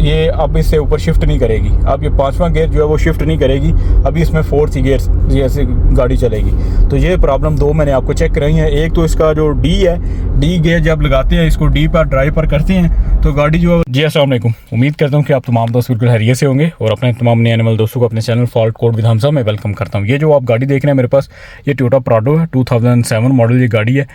ये अब इससे ऊपर शिफ्ट नहीं करेगी। अब ये पांचवा गियर जो है वो शिफ्ट नहीं करेगी, अभी इसमें फोर्थ गियर जैसे गाड़ी चलेगी। तो ये प्रॉब्लम दो मैंने आपको चेक कराई है। एक तो इसका जो डी है, डी गियर जब लगाते हैं, इसको डी पर ड्राइव पर करते हैं तो गाड़ी जो है। जी अस्सलाम वालेकुम, उम्मीद करता हूँ कि आप तमाम दोस्त बिल्कुल खैरियत से होंगे और अपने तमाम नए एनिमल दोस्तों को अपने channel fault code with Hamza में वेलकम करता हूँ। ये जो आप गाड़ी देख रहे हैं मेरे पास, ये टोयोटा प्राडो है, 2007 मॉडल ये गाड़ी है।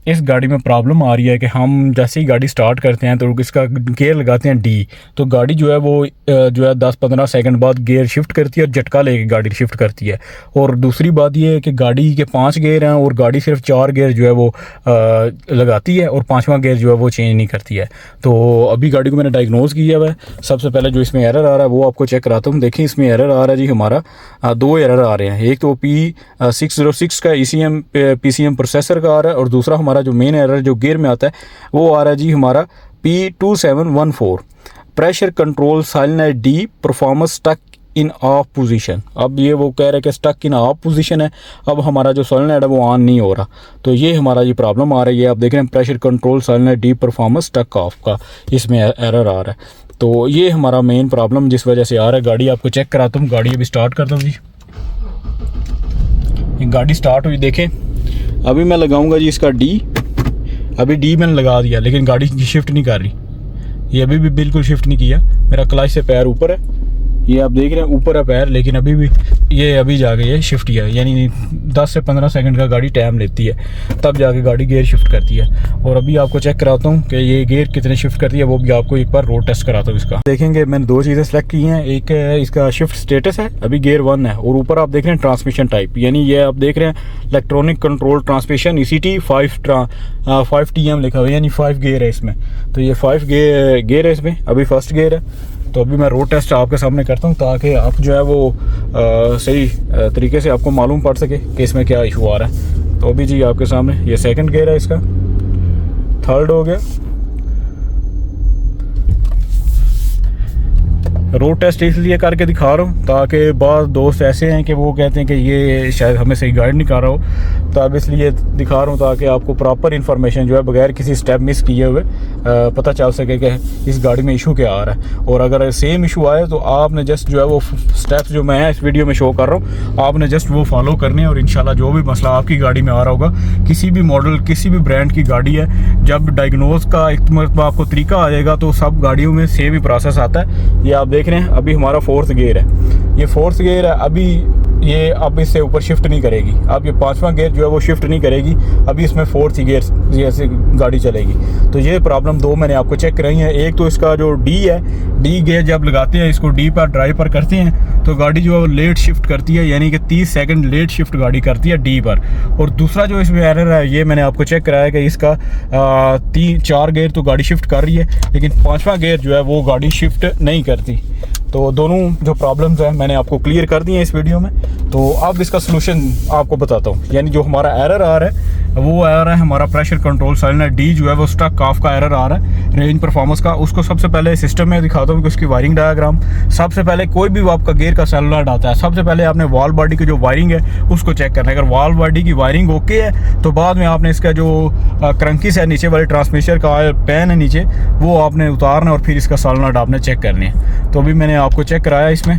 इस गाड़ी में प्रॉब्लम आ रही है कि हम जैसे ही गाड़ी स्टार्ट करते हैं तो इसका गियर लगाते हैं डी, तो गाड़ी जो है वो जो है 10-15 सेकंड बाद गियर शिफ्ट करती है और झटका लेके गाड़ी शिफ्ट करती है। और दूसरी बात ये है कि गाड़ी के 5 गियर हैं और गाड़ी सिर्फ 4 गियर जो है वो लगाती है और 5वां गियर जो है वो चेंज नहीं करती है। तो अभी गाड़ी को मैंने डायग्नोज किया हुआ है। सबसे पहले जो इसमें एरर आ रहा है वो आपको चेक कराता हूँ। देखिए इसमें एरर आ रहा है जी, हमारा 2 एरर आ रहे हैं। एक तो P606 का ECM PCM प्रोसेसर का आ रहा है और दूसरा हमारा जो मेन एरर जो गियर में आता है वो आ रहा है जी हमारा P2714 pressure control silent D performance stuck in off position. अब ये वो कह रहे हैं कि स्टक इन ऑफ पोजीशन है, अब हमारा जो सोलेनोइड है वो ऑन नहीं हो रहा। तो ये हमारा ये प्रॉब्लम आ रही है। आप देख रहे हैं pressure control silent D performance stuck off का इसमें एरर आ रहा है। तो ये हमारा मेन प्रॉब्लम जिस वजह से आ रहा है। गाड़ी आपको चेक कराता हूँ, गाड़ी अभी स्टार्ट करता हूँ जी। ये गाड़ी स्टार्ट हुई, देखें अभी मैं लगाऊंगा जी इसका डी। अभी डी मैंने लगा दिया लेकिन गाड़ी शिफ्ट नहीं कर रही। ये अभी भी बिल्कुल शिफ्ट नहीं किया। मेरा क्लच से पैर ऊपर है, ये आप देख रहे हैं ऊपर है पैर, लेकिन अभी भी ये अभी जाके ये शिफ्ट किया। यानी 10 से 15 सेकंड का गाड़ी टाइम लेती है, तब जाके गाड़ी गियर शिफ्ट करती है। और अभी आपको चेक कराता हूँ कि ये गियर कितने शिफ्ट करती है, वो भी आपको एक बार रोड टेस्ट कराता हूँ इसका। देखेंगे मैंने 2 चीज़ें सेलेक्ट की हैं। एक इसका शिफ्ट स्टेटस है, अभी गियर 1 है, और ऊपर आप देख रहे हैं ट्रांसमिशन टाइप, यानी ये आप देख रहे हैं electronic control transmission ECT 5 TM लिखा हुआ है, यानी 5 गियर है इसमें। तो ये 5 गियर है इसमें, अभी फर्स्ट गियर है। तो अभी मैं रोड टेस्ट आपके सामने करता हूँ ताकि आप जो है वो सही तरीके से आपको मालूम पड़ सके कि इसमें क्या इशू आ रहा है। तो अभी जी आपके सामने ये सेकंड गियर है, इसका थर्ड हो गया। रोड टेस्ट इसलिए करके दिखा रहा हूँ ताकि बाद दोस्त ऐसे हैं कि वो कहते हैं कि ये शायद हमें सही गाइड नहीं कर रहा हो, तो अब इसलिए दिखा रहा हूँ ताकि आपको प्रॉपर इन्फॉर्मेशन जो है बगैर किसी स्टेप मिस किए हुए पता चल सके कि इस गाड़ी में इशू क्या आ रहा है। और अगर सेम इशू आए तो आपने जस्ट जो है वो स्टेप्स जो मैं इस वीडियो में शो कर रहा हूँ आपने जस्ट वो फॉलो करने हैं और इंशाल्लाह जो भी मसला आपकी गाड़ी में आ रहा होगा, किसी भी मॉडल किसी भी ब्रांड की गाड़ी है, जब डायग्नोज का एक मरतबा आपको तरीका आ जाएगा तो सब गाड़ियों में सेम ही प्रोसेस आता है। ये आप देख रहे हैं अभी हमारा 4th गियर है, ये 4th गियर है। अभी ये अब इससे ऊपर शिफ्ट नहीं करेगी, अब ये 5वां गियर जो है वो शिफ्ट नहीं करेगी, अभी इसमें 4th गियर जैसे गाड़ी चलेगी। तो ये प्रॉब्लम 2 मैंने आपको चेक कराई है। एक तो इसका जो डी है, डी गियर जब लगाते हैं, इसको डी पर ड्राइव पर करते हैं तो गाड़ी जो है वो लेट शिफ्ट करती है, यानी कि 30 सेकंड लेट शिफ्ट गाड़ी करती है डी पर। और दूसरा जो इसमें एरर है ये मैंने आपको चेक कराया कि इसका 4 गियर तो गाड़ी शिफ्ट कर रही है लेकिन 5वां गियर जो है वो गाड़ी शिफ्ट नहीं करती। तो दोनों जो प्रॉब्लम्स हैं मैंने आपको क्लियर कर दी हैं इस वीडियो में। तो अब इसका सलूशन आपको बताता हूँ। यानी जो हमारा एरर आ रहा है वो आ रहा है हमारा प्रेशर कंट्रोल साइलेंट डी जो है वो स्टक ऑफ का एरर आ रहा है रेंज परफॉर्मेंस का। उसको सबसे पहले सिस्टम में दिखाता हूँ कि उसकी वायरिंग डायग्राम। सबसे पहले कोई भी आपका गियर का सेलुलर आता है, सबसे पहले आपने वॉल बॉडी की जो वायरिंग है उसको चेक करना है। अगर वॉल बॉडी की वायरिंग ओके है तो बाद में आपने इसका जो क्रंकिस है, नीचे वाले ट्रांसमिशन का पैन है नीचे, वो आपने उतारना और फिर इसका सेलुलर आपने चेक करने हैं। तो अभी मैंने आपको चेक कराया इसमें।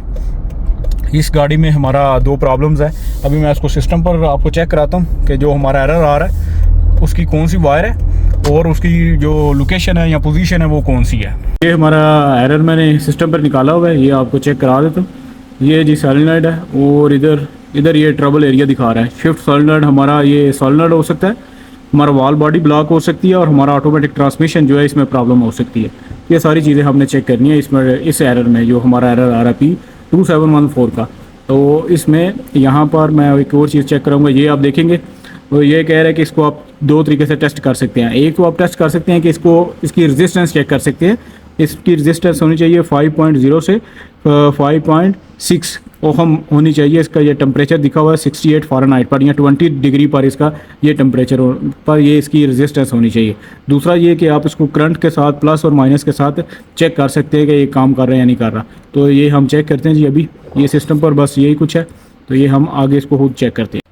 इस गाड़ी में हमारा 2 प्रॉब्लम्स है। अभी मैं इसको सिस्टम पर आपको चेक कराता हूँ कि जो हमारा एरर आ रहा है उसकी कौन सी वायर है और उसकी जो लोकेशन है या पोजीशन है वो कौन सी है। ये हमारा एरर मैंने सिस्टम पर निकाला हुआ है, ये आपको चेक करा देता हूँ। ये जी सोलेनोइड है और इधर ये ट्रबल एरिया दिखा रहा है। शिफ्ट सोलेनोइड हमारा ये सोलेनोइड हो सकता है, हमारा वॉल बॉडी ब्लॉक हो सकती है और हमारा ऑटोमेटिक ट्रांसमिशन जो है इसमें प्रॉब्लम हो सकती है। ये सारी चीज़ें हमने चेक करनी है इसमें। इस एरर में जो हमारा एरर आ रहा है P2714 का, तो इसमें यहाँ पर मैं एक और चीज़ चेक करूँगा। ये आप देखेंगे तो ये कह रहा है कि इसको आप 2 तरीके से टेस्ट कर सकते हैं। एक तो आप टेस्ट कर सकते हैं कि इसकी रेजिस्टेंस चेक कर सकते हैं। इसकी रेजिस्टेंस होनी चाहिए 5.0 से 5.6 ओहम होनी चाहिए। इसका ये टेम्परेचर दिखा हुआ है 68 फ़ारेनहाइट पर, या 20 डिग्री पर इसका ये टेम्परेचर पर ये इसकी रेजिस्टेंस होनी चाहिए। दूसरा ये कि आप इसको करंट के साथ प्लस और माइनस के साथ चेक कर सकते हैं कि ये काम कर रहा है या नहीं कर रहा। तो ये हम चेक करते हैं जी। अभी ये सिस्टम पर बस यही कुछ है, तो ये हम आगे इसको खुद चेक करते हैं।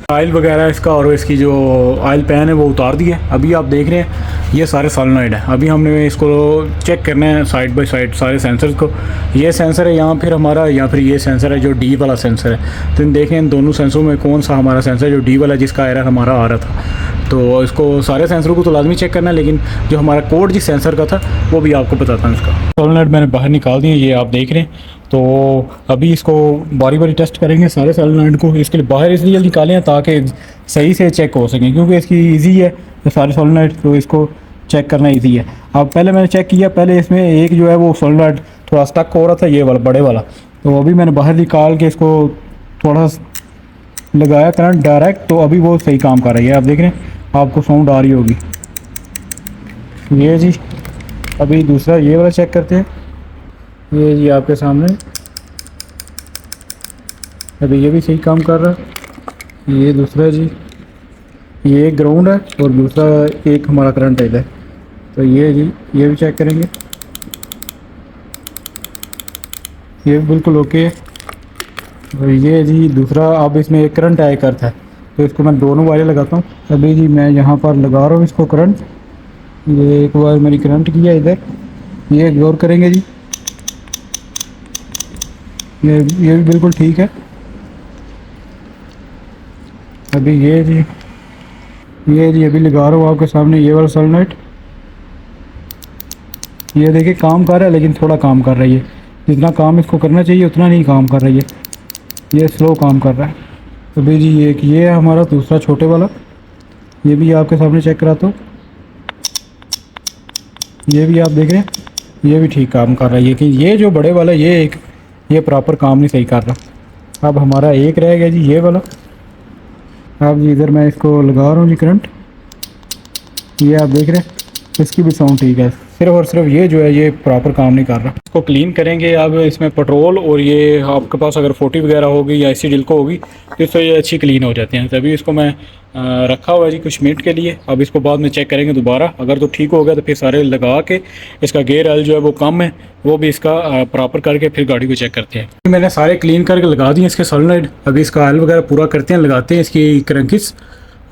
ऑयल वगैरह इसका और इसकी जो ऑयल पैन है वो उतार दिया। अभी आप देख रहे हैं ये सारे सोलेनॉइड है। अभी हमने इसको चेक करना है साइड बाय साइड सारे सेंसर्स को। ये सेंसर है यहाँ, फिर हमारा या फिर ये सेंसर है जो डी वाला सेंसर है। तो इन देखें इन दोनों सेंसरों में कौन सा हमारा सेंसर जो डी वाला जिसका एरर हमारा आ रहा था। तो इसको सारे सेंसरों को तो लाजमी चेक करना है, लेकिन जो हमारा कोड जिस सेंसर का था वो भी आपको बताता हूँ। इसका सोलेनॉइड मैंने बाहर निकाल दिए, ये आप देख रहे हैं। तो अभी इसको बारी बारी टेस्ट करेंगे सारे सोलेनॉइड को। इसके लिए बाहर इसलिए निकालें ताकि सही से चेक हो सकें, क्योंकि इसकी ईजी है तो सारे सोलेनॉइड, तो इसको चेक करना ईजी है। अब पहले मैंने चेक किया, पहले इसमें एक जो है वो सोलेनॉइड थोड़ा स्टक हो रहा था, ये वाला बड़े वाला। तो अभी मैंने बाहर निकाल के इसको थोड़ा लगाया करंट डायरेक्ट, तो अभी वो सही काम कर रही है। आप देख रहे हैं, आपको साउंड आ रही होगी। ये जी अभी दूसरा ये वाला चेक करते हैं। ये जी आपके सामने अभी ये भी सही काम कर रहा है। ये दूसरा जी, ये एक ग्राउंड है और दूसरा एक हमारा करंट है इधर। तो ये जी ये भी चेक करेंगे, ये भी बिल्कुल ओके है। और ये जी दूसरा, अब इसमें एक करंट आया करता है, तो इसको मैं दोनों वाले लगाता हूँ। अभी जी मैं यहाँ पर लगा रहा हूँ इसको करंट। ये एक बार मैंने करंट किया इधर, ये गौर करेंगे जी, ये भी बिल्कुल ठीक है। अभी ये जी अभी लगा रहा हूँ आपके सामने ये वाला सोलेनॉइड। ये देखिए काम कर रहा है, लेकिन थोड़ा काम कर रही है। जितना काम इसको करना चाहिए उतना नहीं काम कर रही है, ये स्लो काम कर रहा है। अभी जी ये है हमारा दूसरा छोटे वाला, ये भी आपके सामने चेक कराता हूँ। ये भी आप देख रहे हैं, ये भी ठीक काम कर रहा है। कि ये जो बड़े वाला ये प्रॉपर काम नहीं सही कर रहा। अब हमारा एक रह गया जी ये वाला। अब जी इधर मैं इसको लगा रहा हूँ जी करंट, ये आप देख रहे हैं, इसकी भी साउंड ठीक है। सिर्फ और सिर्फ ये जो है ये प्रॉपर काम नहीं कर रहा। इसको क्लीन करेंगे। अब इसमें पेट्रोल और ये आपके पास अगर 40 वगैरह होगी या एसी डिल्को होगी तो इससे ये अच्छी क्लीन हो जाती हैं। तभी इसको मैं रखा हुआ है जी कुछ मिनट के लिए। अब इसको बाद में चेक करेंगे दोबारा, अगर तो ठीक हो गया तो फिर सारे लगा के इसका गेयर ऑयल जो है वो कम है वो भी इसका प्रॉपर करके फिर गाड़ी को चेक करते हैं। मैंने सारे क्लीन करके लगा दिए इसके सोलेनॉइड। अभी इसका ऑयल वगैरह पूरा करते हैं, लगाते हैं इसकी क्रंकिस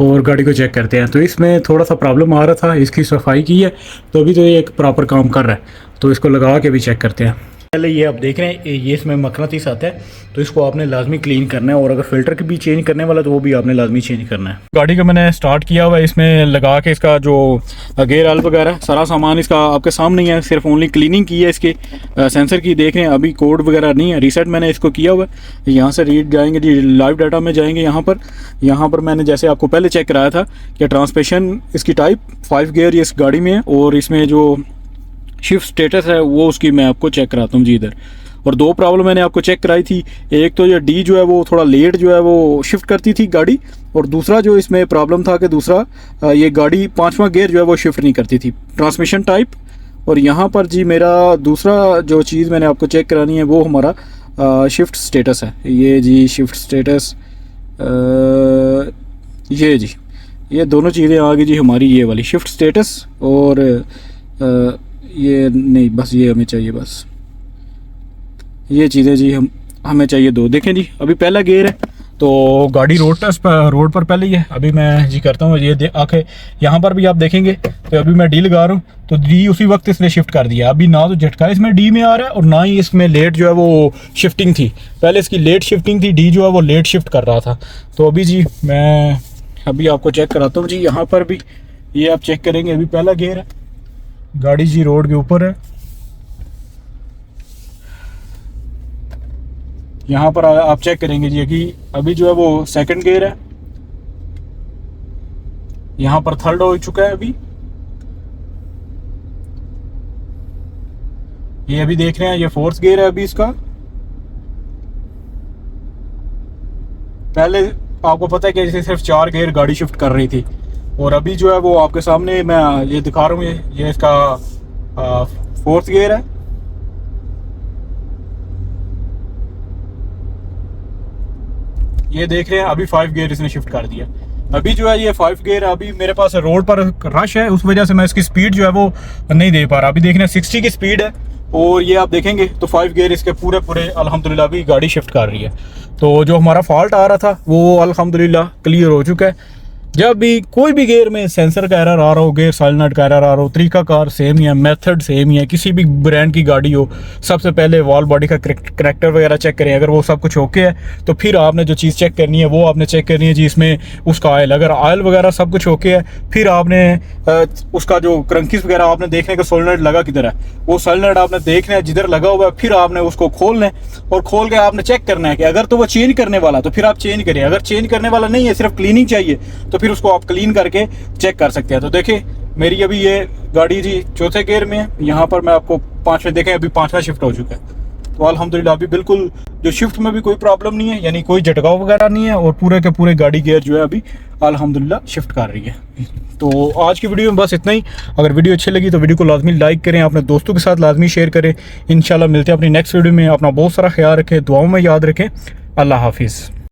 और गाड़ी को चेक करते हैं। तो इसमें थोड़ा सा प्रॉब्लम आ रहा था, इसकी सफाई की है, तो अभी तो ये एक प्रॉपर काम कर रहा है। तो इसको लगा के भी चेक करते हैं। पहले ये आप देख रहे हैं, ये इसमें मकनातीस आता है, तो इसको आपने लाजमी क्लीन करना है। और अगर फिल्टर की भी चेंज करने वाला तो वो भी आपने लाजमी चेंज करना है। गाड़ी का मैंने स्टार्ट किया हुआ है, इसमें लगा के इसका जो गेयर ऑयल वगैरह सारा सामान इसका आपके सामने ही है। सिर्फ ओनली क्लीनिंग की है इसके सेंसर की। देख रहे हैं अभी कोड वगैरह नहीं है, रीसेट मैंने इसको किया हुआ है। यहाँ से रीड जाएंगे जी, लाइव डाटा में जाएंगे। यहाँ पर मैंने जैसे आपको पहले चेक कराया था कि ट्रांसमिशन इसकी टाइप 5 गियर इस गाड़ी में है, और इसमें जो शिफ्ट स्टेटस है वो उसकी मैं आपको चेक कराता हूँ जी इधर। और 2 प्रॉब्लम मैंने आपको चेक कराई थी। एक तो ये डी जो है वो थोड़ा लेट जो है वो शिफ्ट करती थी गाड़ी, और दूसरा जो इसमें प्रॉब्लम था कि दूसरा ये गाड़ी 5वां गियर जो है वो शिफ्ट नहीं करती थी, ट्रांसमिशन टाइप। और यहाँ पर जी मेरा दूसरा जो चीज़ मैंने आपको चेक करानी है वो हमारा शिफ्ट स्टेटस है। ये जी शिफ्ट स्टेटस, ये जी ये दोनों चीज़ें आ गई जी हमारी, ये वाली शिफ्ट स्टेटस और ये नहीं, बस ये हमें चाहिए, बस ये चीज़ें जी हमें चाहिए 2। देखें जी अभी पहला गियर है तो गाड़ी रोड पर पहले ही है। अभी मैं जी करता हूँ, ये आके यहाँ पर भी आप देखेंगे तो अभी मैं डी लगा रहा हूँ, तो डी उसी वक्त इसने शिफ्ट कर दिया। अभी ना तो झटका इसमें डी में आ रहा है और ना ही इसमें लेट जो है वो शिफ्टिंग थी। पहले इसकी लेट शिफ्टिंग थी, डी जो है वो लेट शिफ्ट कर रहा था। तो अभी जी मैं अभी आपको चेक कराता हूँ जी। यहाँ पर भी ये आप चेक करेंगे, अभी पहला गियर है, गाड़ी जी रोड के ऊपर है। यहाँ पर आप चेक करेंगे जी कि अभी जो है वो सेकंड गियर है, यहाँ पर थर्ड हो चुका है। अभी ये अभी देख रहे हैं ये 4th गियर है अभी इसका। पहले आपको पता है कि जैसे सिर्फ 4 गियर गाड़ी शिफ्ट कर रही थी, और अभी जो है वो आपके सामने मैं ये दिखा रहा हूँ। ये इसका 4th गियर है। ये देख रहे हैं अभी 5 गियर इसने शिफ्ट कर दिया। अभी जो है ये 5 गियर, अभी मेरे पास रोड पर रश है, उस वजह से मैं इसकी स्पीड जो है वो नहीं दे पा रहा। अभी देख रहे हैं 60 की स्पीड है और ये आप देखेंगे तो 5 गियर इसके पूरे पूरे अल्हम्दुलिल्लाह भी गाड़ी शिफ्ट कर रही है। तो जो हमारा फॉल्ट आ रहा था वो अल्हम्दुलिल्लाह क्लियर हो चुका है। जब भी कोई भी गियर में सेंसर का एरर आ रहा हो, गियर साइलेंट का एरर आ रहा हो, तरीकाकार सेम ही है, मेथड सेम ही है, किसी भी ब्रांड की गाड़ी हो, सबसे पहले वॉल बॉडी का करेक्टर वगैरह चेक करें। अगर वो सब कुछ ओके है तो फिर आपने जो चीज़ चेक करनी है वो आपने चेक करनी है जी इसमें उसका ऑयल, अगर ऑयल वगैरह सब कुछ ओके है फिर आपने उसका जो क्रंकीस वगैरह आपने देखने का सोलेनोइड लगा किधर है, वो सोलेनोइड आपने देखना है जिधर लगा हुआ है, फिर आपने उसको खोलना है और खोल के आपने चेक करना है कि अगर तो वो चेंज करने वाला तो फिर आप चेंज करें, अगर चेंज करने वाला नहीं है सिर्फ क्लीनिंग चाहिए तो फिर उसको आप क्लीन करके चेक कर सकते हैं। तो देखिए मेरी अभी ये गाड़ी जी चौथे गियर में है, यहाँ पर मैं आपको 5वें देखें अभी 5वां शिफ्ट हो चुका है। तो अल्हम्दुलिल्लाह अभी बिल्कुल जो शिफ्ट में भी कोई प्रॉब्लम नहीं है, यानी कोई झटकाव वगैरह नहीं है, और पूरे के पूरे गाड़ी गियर जो है अभी अल्हम्दुलिल्लाह शिफ्ट कर रही है। तो आज की वीडियो में बस इतना ही। अगर वीडियो अच्छी लगी तो वीडियो को लाजमी लाइक करें, अपने दोस्तों के साथ लाजमी शेयर करें। इंशाल्लाह मिलते हैं अपनी नेक्स्ट वीडियो में। अपना बहुत सारा ख्याल रखें, दुआओं में याद रखें। अल्लाह हाफिज़।